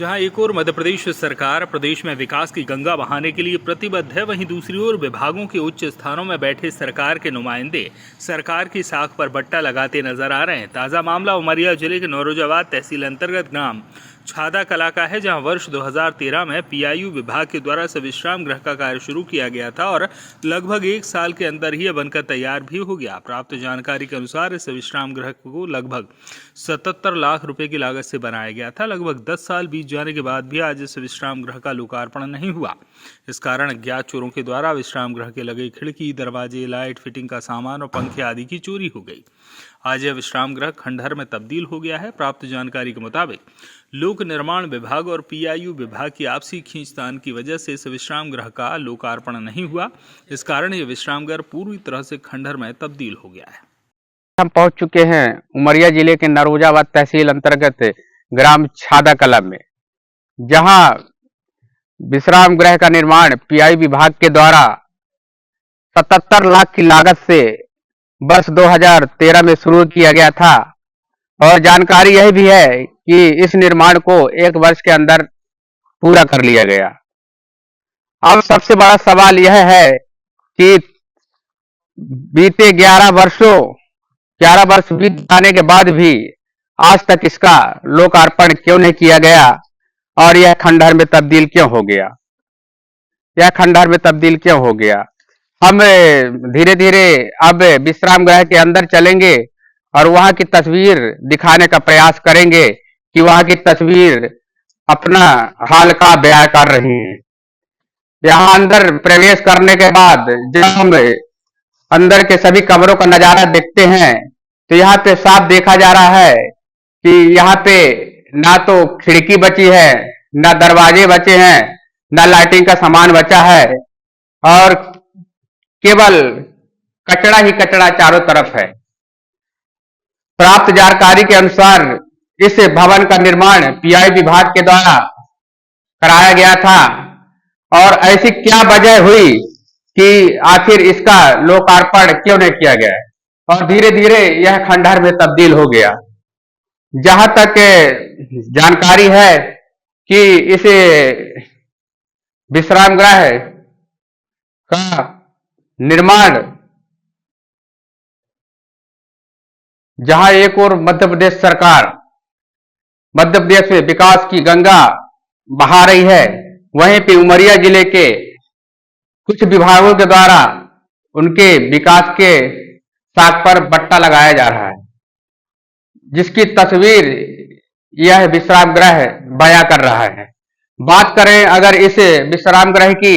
जहां एक ओर मध्य प्रदेश सरकार प्रदेश में विकास की गंगा बहाने के लिए प्रतिबद्ध है, वहीं दूसरी ओर विभागों के उच्च स्थानों में बैठे सरकार के नुमाइंदे सरकार की साख पर बट्टा लगाते नजर आ रहे हैं। ताजा मामला उमरिया जिले के नौरोजाबाद तहसील अंतर्गत ग्राम छादा कला का है, जहां वर्ष 2013 में पीआईयू विभाग के द्वारा विश्राम गृह का कार्य शुरू किया गया था और लगभग 1 साल के अंदर ही बनकर तैयार भी हो गया। प्राप्त जानकारी के अनुसार इस विश्राम गृह को लगभग 77 लाख रुपए की लागत से बनाया गया था। लगभग 10 साल बीत जाने के बाद भी आज इस विश्राम गृह का लोकार्पण नहीं हुआ। इस कारण अज्ञात चोरों के द्वारा विश्राम गृह के लगे खिड़की, दरवाजे, लाइट फिटिंग का सामान और पंखे आदि की चोरी हो गई। आज यह विश्राम गृह खंडहर में तब्दील हो गया है। प्राप्त जानकारी के मुताबिक लोक निर्माण विभाग और पीआईयू विभाग की आपसी खींचतान की वजह से इस विश्राम गृह का लोकार्पण नहीं हुआ। इस कारण यह विश्राम गृह पूरी तरह से खंडहर में तब्दील हो गया है। हम पहुंच चुके हैं उमरिया जिले के नौरोजाबाद तहसील अंतर्गत ग्राम छादा कला में, जहां विश्राम गृह का निर्माण पीआई विभाग के द्वारा 77 लाख की लागत से वर्ष 2013 में शुरू किया गया था। और जानकारी यह भी है कि इस निर्माण को 1 वर्ष के अंदर पूरा कर लिया गया। अब सबसे बड़ा सवाल यह है कि बीते 11 वर्ष बीत जाने के बाद भी आज तक इसका लोकार्पण क्यों नहीं किया गया और यह खंडहर में तब्दील क्यों हो गया। हम धीरे धीरे अब विश्राम गृह के अंदर चलेंगे और वहां की तस्वीर दिखाने का प्रयास करेंगे कि वहां की तस्वीर अपना हाल का बयां कर रही है। यहाँ अंदर प्रवेश करने के बाद जब हम अंदर के सभी कमरों का नजारा देखते हैं तो यहाँ पे साफ देखा जा रहा है कि यहाँ पे ना तो खिड़की बची है, ना दरवाजे बचे हैं, ना लाइटिंग का सामान बचा है और केवल कचरा ही कचरा चारों तरफ है। प्राप्त जानकारी के अनुसार इस भवन का निर्माण पीआई विभाग के द्वारा कराया गया था और ऐसी क्या वजह हुई कि आखिर इसका लोकार्पण क्यों नहीं किया गया और धीरे धीरे यह खंडहर में तब्दील हो गया। जहां तक जानकारी है कि इस विश्राम गृह का निर्माण जहां एक और मध्य प्रदेश सरकार मध्य प्रदेश में विकास की गंगा बहा रही है, वहीं पे उमरिया जिले के कुछ विभागों के द्वारा उनके विकास के साख पर बट्टा लगाया जा रहा है, जिसकी तस्वीर यह विश्राम गृह बयां कर रहा है। बात करें अगर इस विश्राम गृह की,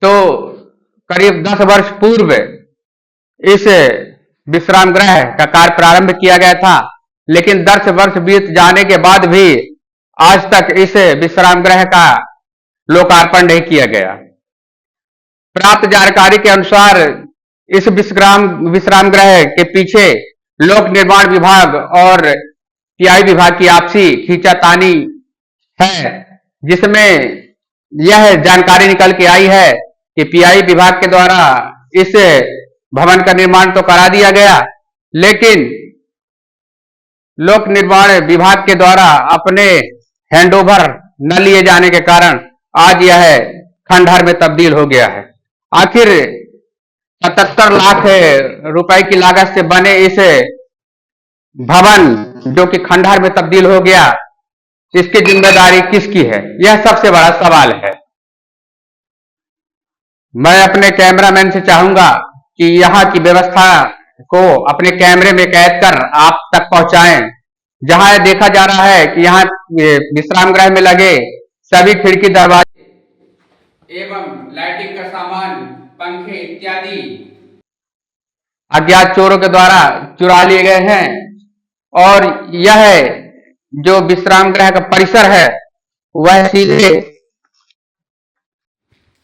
तो करीब 10 वर्ष पूर्व इस विश्राम गृह का कार्य प्रारंभ किया गया था, लेकिन 10 वर्ष बीत जाने के बाद भी आज तक इस विश्राम गृह का लोकार्पण नहीं किया गया। प्राप्त जानकारी के अनुसार इस विश्राम गृह के पीछे लोक निर्माण विभाग और पीआई विभाग की आपसी खींचातानी है, जिसमें यह जानकारी निकल के आई है कि पीआई विभाग के द्वारा इस भवन का निर्माण तो करा दिया गया, लेकिन लोक निर्माण विभाग के द्वारा अपने हैंडओवर न लिए जाने के कारण आज यह खंडहर में तब्दील हो गया है। आखिर 77 लाख रुपए की लागत से बने इस भवन जो कि खंडहर में तब्दील हो गया, इसकी जिम्मेदारी किसकी है, यह सबसे बड़ा सवाल है। मैं अपने कैमरामैन से चाहूंगा कि यहाँ की व्यवस्था को अपने कैमरे में कैद कर आप तक पहुंचाएं। जहां यह देखा जा रहा है कि यहाँ विश्राम गृह में लगे सभी खिड़की, दरवाजे एवं लाइटिंग का सामान, पंखे इत्यादि अज्ञात चोरों के द्वारा चुरा लिए गए हैं और यह जो विश्राम गृह का परिसर है वह सीधे